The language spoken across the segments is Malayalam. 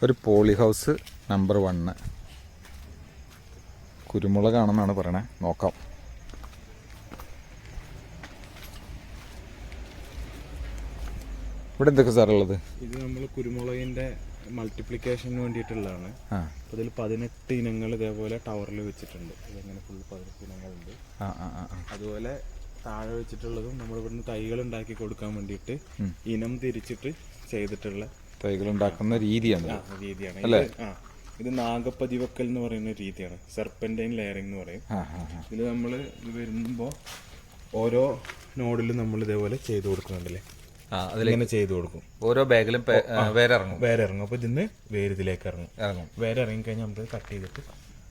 ഒരു പോളി ഹൗസ് നമ്പർ 1 കുരുമുളകാണെന്നാണ് പറയണേ. നോക്കാം. ഇവിടെ എന്തൊക്കെ സാറുള്ളത്? ഇത് നമ്മൾ കുരുമുളകിൻ്റെ മൾട്ടിപ്ലിക്കേഷന് വേണ്ടിയിട്ടുള്ളതാണ്. അതിൽ 18 ഇനങ്ങൾ ഇതേപോലെ ടവറിൽ വെച്ചിട്ടുണ്ട്. ഇതങ്ങനെ ഫുൾ 18 ഇനങ്ങളുണ്ട്. അതുപോലെ താഴെ വെച്ചിട്ടുള്ളതും നമ്മൾ ഇവിടുന്ന് തൈകൾ ഉണ്ടാക്കി കൊടുക്കാൻ വേണ്ടിയിട്ട് ഇനം തിരിച്ചിട്ട് ചെയ്തിട്ടുള്ള തൈകൾ ഉണ്ടാക്കുന്ന രീതിയാണ് അല്ലേ? ഇത് നാഗപ്പതിവക്കൽ എന്ന് പറയുന്ന രീതിയാണ്. സെർപ്പന്റൈൻ ലെയറിംഗ് എന്ന് പറയും. ഇതിൽ നമ്മൾ ഇത് വരുമ്പോൾ ഓരോ നോഡിലും നമ്മൾ ഇതേപോലെ ചെയ്ത് കൊടുക്കുന്നുണ്ടല്ലേ, അതിലിങ്ങനെ ചെയ്ത് കൊടുക്കും. ഓരോ ബാഗിലും വേറെ ഇറങ്ങും. അപ്പോൾ ഇതിന്ന് വേര് ഇതിലേക്ക് ഇറങ്ങും. വേറെ ഇറങ്ങി കഴിഞ്ഞാൽ നമുക്ക് കട്ട് ചെയ്തിട്ട്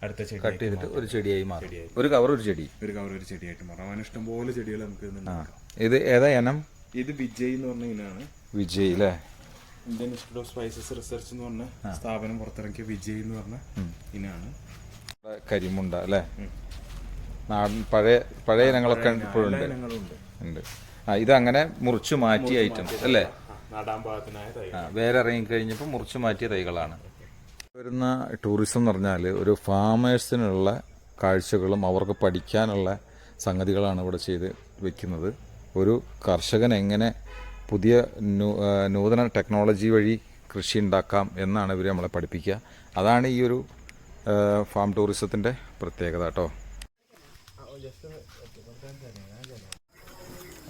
അടുത്ത ചെടി കട്ട് ചെയ്തിട്ട് ഒരു ചെടിയായി മാറും. ഒരു കവർ ഒരു ചെടിയായിട്ട് മാറാം. അങ്ങനെ ഇഷ്ടംപോലെ ചെടികൾ നമുക്ക് ഇത് ഏതാ ഇനം? ഇത് വിജയ് എന്ന് പറഞ്ഞ ഇനാണ്. വിജയ് അല്ലേ? Indian institute of spices research എന്ന് പറഞ്ഞ സ്ഥാപനം പുറത്തിറക്കിയ വിജയ് എന്ന് പറഞ്ഞ ഇനാണ്. കരിമുണ്ട അല്ലേ? നാടൻ പഴയ ഇനങ്ങളൊക്കെ ഇപ്പോഴുണ്ട്. ഉണ്ട്. ഇത് അങ്ങനെ മുറിച്ചു മാറ്റിയ ഐറ്റം അല്ലേ? നടാൻ പാകത്തിനായ തൈകൾ. വേറെ ഇറങ്ങിക്കഴിഞ്ഞപ്പോൾ മുറിച്ചു മാറ്റിയ തൈകളാണ്. വരുന്ന ടൂറിസം എന്ന് പറഞ്ഞാൽ ഒരു ഫാമേഴ്സിനുള്ള കാഴ്ചകളും അവർക്ക് പഠിക്കാനുള്ള സംഗതികളാണ് ഇവിടെ ചെയ്ത് വെക്കുന്നത്. ഒരു കർഷകൻ എങ്ങനെ പുതിയ നൂതന ടെക്നോളജി വഴി കൃഷി ഉണ്ടാക്കാം എന്നാണ് ഇവർ നമ്മളെ പഠിപ്പിക്കുക. അതാണ് ഈ ഒരു ഫാം ടൂറിസത്തിൻ്റെ പ്രത്യേകത കേട്ടോ.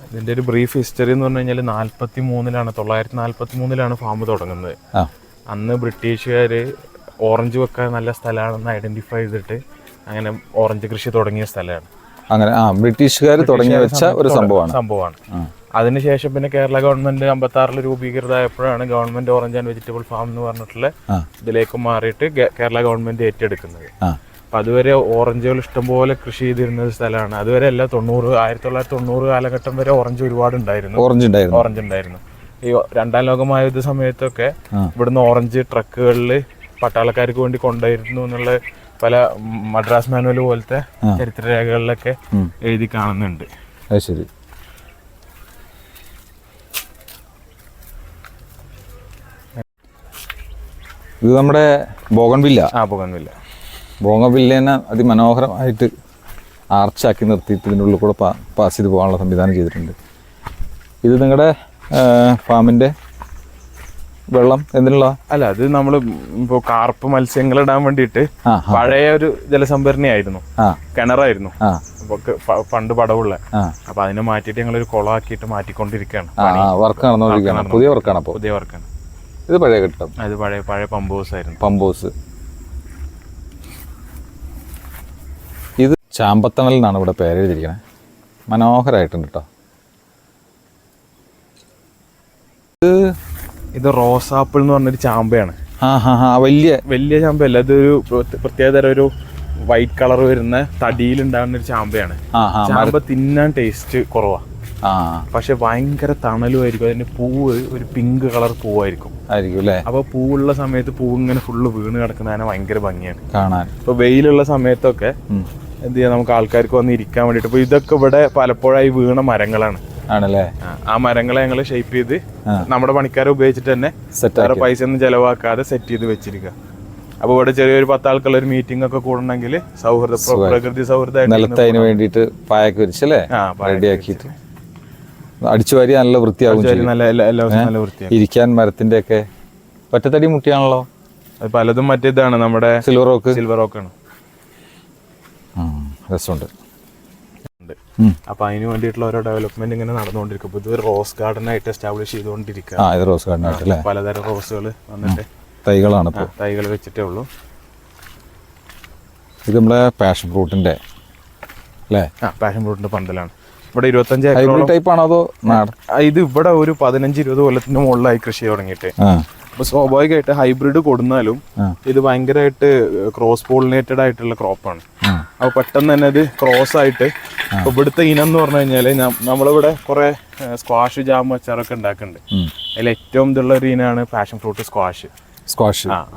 ഇതിൻ്റെ ഒരു ബ്രീഫ് ഹിസ്റ്ററി എന്ന് പറഞ്ഞു കഴിഞ്ഞാൽ 1943 ഫാം തുടങ്ങുന്നത്. അന്ന് ബ്രിട്ടീഷുകാർ ഓറഞ്ച് വെക്കാൻ നല്ല സ്ഥലമാണെന്ന് ഐഡന്റിഫൈ ചെയ്തിട്ട് അങ്ങനെ ഓറഞ്ച് കൃഷി തുടങ്ങിയ സ്ഥലമാണ്. അങ്ങനെ ബ്രിട്ടീഷുകാർ തുടങ്ങി വെച്ച ഒരു സംഭവമാണ്. അതിനുശേഷം പിന്നെ കേരള ഗവൺമെന്റ് 56 രൂപീകൃതമായപ്പോഴാണ് government orange and vegetable farm എന്ന് പറഞ്ഞിട്ടുള്ള ഇതിലേക്ക് മാറിയിട്ട് കേരള ഗവൺമെന്റ് ഏറ്റെടുക്കുന്നത്. അപ്പൊ അതുവരെ ഓറഞ്ചുകൾ ഇഷ്ടംപോലെ കൃഷി ചെയ്തിരുന്ന സ്ഥലമാണ്. അതുവരെ അല്ല, 1990 കാലഘട്ടം വരെ ഓറഞ്ച് ഒരുപാട് ഓറഞ്ച് ഉണ്ടായിരുന്നു. ഈ 2ാം ലോകമഹായുദ്ധ സമയത്തൊക്കെ ഇവിടുന്ന് ഓറഞ്ച് ട്രക്കുകളിൽ പട്ടാളക്കാർക്ക് വേണ്ടി കൊണ്ടുവരുന്നു എന്നുള്ള പല മദ്രാസ് മാനുവൽ പോലത്തെ ചരിത്രരേഖകളിലൊക്കെ എഴുതി കാണുന്നുണ്ട്. ശരി. ഇത് നമ്മുടെ ബോഗൺവില്ല. ബോഗൺവില്ലേനെ അതിമനോഹരമായിട്ട് ആർച്ചാക്കി നിർത്തിയിട്ട് ഇതിൻ്റെ ഉള്ളിൽ കൂടെ പാസ് ചെയ്ത് പോകാനുള്ള സംവിധാനം ചെയ്തിട്ടുണ്ട്. ഇത് നിങ്ങളുടെ ഫാമിൻ്റെ വെള്ളം എന്തിനുള്ള? അല്ല, അത് നമ്മൾ ഇപ്പോൾ കാർപ്പ് മത്സ്യങ്ങൾ ഇടാൻ വേണ്ടിയിട്ട് പഴയ ഒരു ജലസംഭരണിയായിരുന്നു, കിണറായിരുന്നു പണ്ട് പടവുള്ള. അപ്പൊ അതിനെ മാറ്റിയിട്ട് ഞങ്ങളൊരു കുളമാക്കിയിട്ട് മാറ്റിക്കൊണ്ടിരിക്കുകയാണ്. വർക്ക് നടന്നുകൊണ്ടിരിക്കുകയാണ്. പുതിയ വർക്കാണ്. ഇത് പഴയ കെട്ടിടം. അത് പഴയ പമ്പ് ഹൗസ് ആയിരുന്നു. ഇത് ചാമ്പത്തണൽ എന്നാണ് ഇവിടെ പേരെഴുതിയിരിക്കണേ. മനോഹരമായിട്ടുണ്ട് കേട്ടോ. ഇത് റോസാപ്പിൾ എന്ന് പറഞ്ഞൊരു ചാമ്പയാണ്. വലിയ ചാമ്പയല്ല, ഇതൊരു പ്രത്യേകതരം ഒരു വൈറ്റ് കളർ വരുന്ന തടിയിലുണ്ടാകുന്ന ഒരു ചാമ്പയാണ്. ചാമ്പ തിന്നാൻ ടേസ്റ്റ് കുറവാ, പക്ഷെ ഭയങ്കര തണലുമായിരിക്കും. അതിന്റെ പൂവ് ഒരു പിങ്ക് കളർ പൂവായിരിക്കും. അപ്പൊ പൂവുള്ള സമയത്ത് പൂവ് ഇങ്ങനെ ഫുള്ള് വീണ് കിടക്കുന്നതിന് ഭയങ്കര ഭംഗിയാണ് കാണാൻ. ഇപ്പൊ വെയിലുള്ള സമയത്തൊക്കെ എന്ത് ചെയ്യാം, നമുക്ക് ആൾക്കാർക്ക് വന്ന് ഇരിക്കാൻ വേണ്ടിട്ട്. അപ്പൊ ഇതൊക്കെ ഇവിടെ പലപ്പോഴായി വീണ മരങ്ങളാണ്. ആ മരങ്ങളെ ഞങ്ങൾ ഷേപ്പ് ചെയ്ത് നമ്മുടെ പണിക്കാരെ ഉപയോഗിച്ചിട്ട് തന്നെ വേറെ പൈസ ഒന്നും ചെലവാക്കാതെ സെറ്റ് ചെയ്ത് വെച്ചിരിക്കുക. അപ്പൊ ഇവിടെ ചെറിയൊരു 10 ആൾക്കുള്ള ഒരു മീറ്റിംഗ് ഒക്കെ കൂടണമെങ്കിൽ പ്രകൃതി സൗഹൃദത്തിന് വേണ്ടിയിട്ട് പായൊക്കെ വിരിച്ചല്ലേ റെഡിയാക്കിയിട്ട് അടിച്ചു വാരി നല്ല വൃത്തിയാകും. ഇരിക്കാൻ മരത്തിന്റെ ഒക്കെ ഒറ്റത്തടി മുട്ടിയാണല്ലോ. പലതും മറ്റേതാണ്, നമ്മുടെ സിൽവർ റോക്കാണ്. രസമുണ്ട്. അപ്പൊ അതിന് വേണ്ടിയിട്ടുള്ള ഓരോ ഡെവലപ്മെന്റ് ഇങ്ങനെ നടന്നുകൊണ്ടിരിക്കും. ഇത് റോസ് ഗാർഡൻ ആയിട്ട് എസ്റ്റാബ്ലിഷ് ചെയ്തുകൊണ്ടിരിക്കുക. റോസ് ഗാർഡൻ ആയിട്ട് പലതരം റോസുകൾ വന്നിട്ട് തൈകൾ വെച്ചിട്ടേ ഉള്ളൂ. ഇത് നമ്മുടെ പാഷൻ ഫ്രൂട്ടിന്റെ അല്ലേ? പാഷൻ ഫ്രൂട്ടിന്റെ പന്തലാണ്. ഇവിടെ 25 ടൈപ്പ് ആണോ അതോ? ഇത് ഇവിടെ ഒരു 15-20 കൊല്ലത്തിന് മുകളിലായി കൃഷി തുടങ്ങിയിട്ട്. അപ്പൊ സ്വാഭാവികമായിട്ട് ഹൈബ്രിഡ് കൊടുന്നാലും ഇത് ഭയങ്കരമായിട്ട് ക്രോസ് പോളിനേറ്റഡ് ആയിട്ടുള്ള ക്രോപ്പാണ്. അപ്പൊ പെട്ടെന്ന് തന്നെ ഇത് ക്രോസ് ആയിട്ട് ഇപ്പൊ ഇവിടുത്തെ ഇനം എന്ന് പറഞ്ഞു കഴിഞ്ഞാല് നമ്മളിവിടെ കുറെ സ്ക്വാഷ് ജാം അച്ചാറൊക്കെ ഉണ്ടാക്കുന്നുണ്ട്. അതിൽ ഏറ്റവും ഇതുള്ള ഒരു ഇനാണ് പാഷൻ ഫ്രൂട്ട് സ്ക്വാഷ്.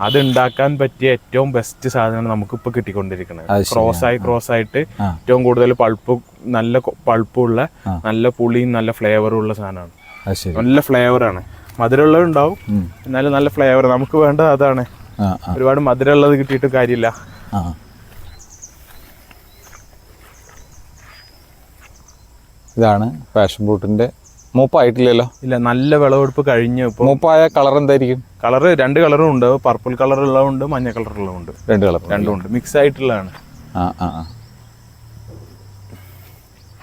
അത് ഉണ്ടാക്കാൻ പറ്റിയ ഏറ്റവും ബെസ്റ്റ് സാധനമാണ് നമുക്കിപ്പോ കിട്ടിക്കൊണ്ടിരിക്കുന്നത്. ക്രോസ് ആയിട്ട് ഏറ്റവും കൂടുതൽ നല്ല പൾപ്പുള്ള, നല്ല പുളിയും നല്ല ഫ്ലേവറും ഉള്ള സാധനമാണ്. നല്ല ഫ്ലേവറാണ്. മധുരമുള്ളത് ഉണ്ടാവും, എന്നാലും നല്ല ഫ്ലേവർ. നമുക്ക് വേണ്ടത് അതാണ്. ഒരുപാട് മധുരമുള്ളത് കിട്ടിയിട്ട് കാര്യമില്ല. ഇതാണ് പാഷൻ ഫ്രൂട്ടിന്റെ. മൂപ്പായിട്ടില്ലല്ലോ? ഇല്ല, നല്ല വിളവെടുപ്പ് കഴിഞ്ഞു. ഇപ്പോൾ മൂപ്പായ കളർ എന്തായിരിക്കും? കളറ് 2 കളറും ഉണ്ട്. പർപ്പിൾ കളർ ഉള്ളതുണ്ട്, മഞ്ഞ കളർ ഉള്ളതുണ്ട്. 2 കളർ രണ്ടും ഉണ്ട്, മിക്സ് ആയിട്ടുള്ളതാണ്.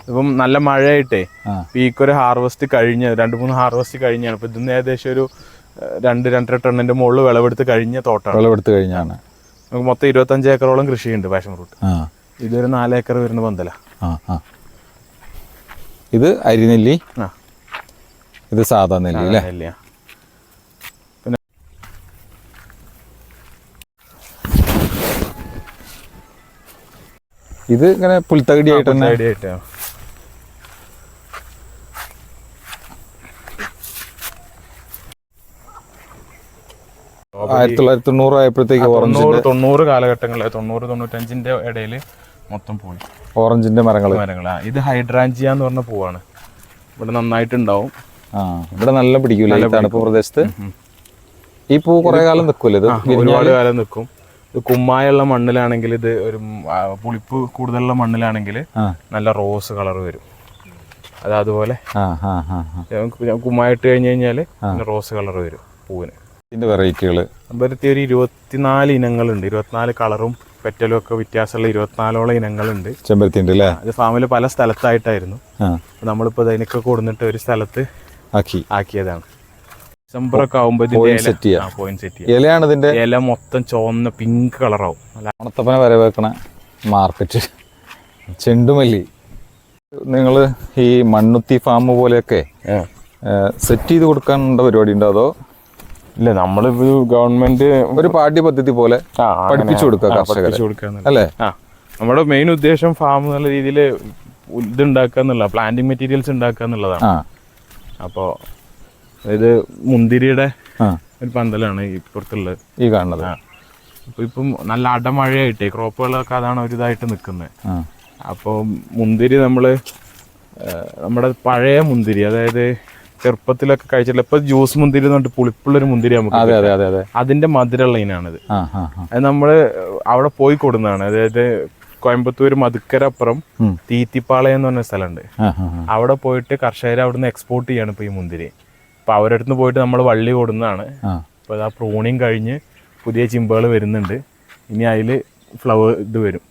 ഇപ്പം നല്ല മഴയായിട്ടേ പീക്കൊരു ഹാർവസ്റ്റ് കഴിഞ്ഞ് 2-3 ഹാർവസ്റ്റ് കഴിഞ്ഞാണ്. ഇപ്പം ഇതിന് ഏകദേശം ഒരു 2-2.5 ടണ്ണിന്റെ മുകളിൽ വിളവെടുത്ത് കഴിഞ്ഞ തോട്ടമാണ്. വിളവെടുത്ത് കഴിഞ്ഞാണ്. നമുക്ക് മൊത്തം 25 ഏക്കറോളം കൃഷിയുണ്ട് പാഷൻ ഫ്രൂട്ട്. ഇതൊരു 4 ഏക്കർ വരുന്ന പന്തല. ഇത് അരിനെല്ലി, ഇത് സാധാ നെല്ലി അല്ലേ? പിന്നെ ഇത് ഇങ്ങനെ പുൽത്തകടിയായിട്ട് തന്നെ. 1990 ആയപ്പോഴത്തേക്ക് 90 കാലഘട്ടങ്ങളിൽ 90-95 ഇടയിൽ മൊത്തം പോയി ഓറഞ്ചിന്റെ മരങ്ങളാ. ഇത് ഹൈഡ്രാഞ്ചിയ എന്ന് പറഞ്ഞ പൂവാണ്. ഇവിടെ നന്നായിട്ടുണ്ടാവും. ഇവിടെ നല്ല പിടിക്കൂല ഈ തണുപ്പ് പ്രദേശത്ത്. ഈ പൂ കുറെ കാലം നിൽക്കൂല? ഇത് ഒരുപാട് കാലം നിൽക്കും. ഇത് കുമ്മായുള്ള മണ്ണിലാണെങ്കിൽ, ഇത് ഒരു പുളിപ്പ് കൂടുതലുള്ള മണ്ണിലാണെങ്കിൽ നല്ല റോസ് കളർ വരും. അതുപോലെ കുമ്മായിട്ട് കഴിഞ്ഞ് കഴിഞ്ഞാൽ റോസ് കളർ വരും പൂവിന്. ഇതിന്റെ വെറൈറ്റികൾ ഒരു 24 ഇനങ്ങളുണ്ട്. 24 കളറും പെറ്റലും ഒക്കെ വ്യത്യാസമുള്ള 24ഓളം ഇനങ്ങളുണ്ട് ചെമ്പരത്തിൻ്റെ അല്ലേ? അത് ഫാമിൽ പല സ്ഥലത്തായിട്ടായിരുന്നു. നമ്മളിപ്പോൾ അതിനൊക്കെ കൊടുത്തിട്ട് ഒരു സ്ഥലത്ത് ആക്കിയതാണ്. ഡിസംബർ ഒക്കെ ആകുമ്പോൾ പോയിന്റ് സെറ്റ് ഇലയാണ് ഇതിന്റെ. ഇല മൊത്തം ചുവന്ന പിങ്ക് കളറാവും. ഉണത്തപ്പന വരെ വെക്കണ മാർക്കറ്റ്. ചെണ്ടുമല്ലി നിങ്ങൾ ഈ മണ്ണുത്തി ഫാം പോലെയൊക്കെ സെറ്റ് ചെയ്ത് കൊടുക്കാനുള്ള പരിപാടി ഉണ്ടോ? അതോ ഇല്ല, നമ്മളിപ്പോ ഗവൺമെന്റ് ഒരു പാഠ്യപദ്ധതി പോലെ പഠിപ്പിച്ചു കൊടുക്കുക അല്ലേ? നമ്മുടെ മെയിൻ ഉദ്ദേശം ഫാം എന്നുള്ള രീതിയിൽ ഇത് ഉണ്ടാക്കുക എന്നുള്ള, പ്ലാന്റിങ് മെറ്റീരിയൽസ് ഉണ്ടാക്കുക എന്നുള്ളതാണ്. അപ്പോൾ ഇത് മുന്തിരിയുടെ ഒരു പന്തലാണ് ഇപ്പുറത്തുള്ളത്, ഈ കാണുന്നത്. അപ്പോൾ ഇപ്പം നല്ല അടമഴയായിട്ടേ ക്രോപ്പുകളൊക്കെ അതാണ് ഒരു ഇതായിട്ട് നിൽക്കുന്നത്. അപ്പോൾ മുന്തിരി നമ്മുടെ പഴയ മുന്തിരി, അതായത് ചെറുപ്പത്തിലൊക്കെ കഴിച്ചില്ല, ഇപ്പൊ ജ്യൂസ് മുന്തിരി എന്ന് പറഞ്ഞിട്ട് പുളിപ്പുള്ളൊരു മുന്തിരി നമുക്ക്, അതിന്റെ മധുരമുള്ള ഇനാണിത്. അത് നമ്മള് അവിടെ പോയി കൊടുക്കുന്നതാണ്. അതായത് കോയമ്പത്തൂർ മധുക്കരപ്പുറം തീത്തിപ്പാളയം എന്ന് പറഞ്ഞ സ്ഥലമുണ്ട്. അവിടെ പോയിട്ട് കർഷകർ അവിടുന്ന് എക്സ്പോർട്ട് ചെയ്യാണ് ഇപ്പൊ ഈ മുന്തിരി. അപ്പൊ അവരുടെ അടുത്ത് പോയിട്ട് നമ്മൾ വള്ളി കൊടുക്കുന്നതാണ്. അപ്പൊ ആ പ്രൂണിങ് കഴിഞ്ഞ് പുതിയ ചിമ്പുകൾ വരുന്നുണ്ട്. ഇനി അതിൽ ഫ്ലവേഴ്സ് വരും.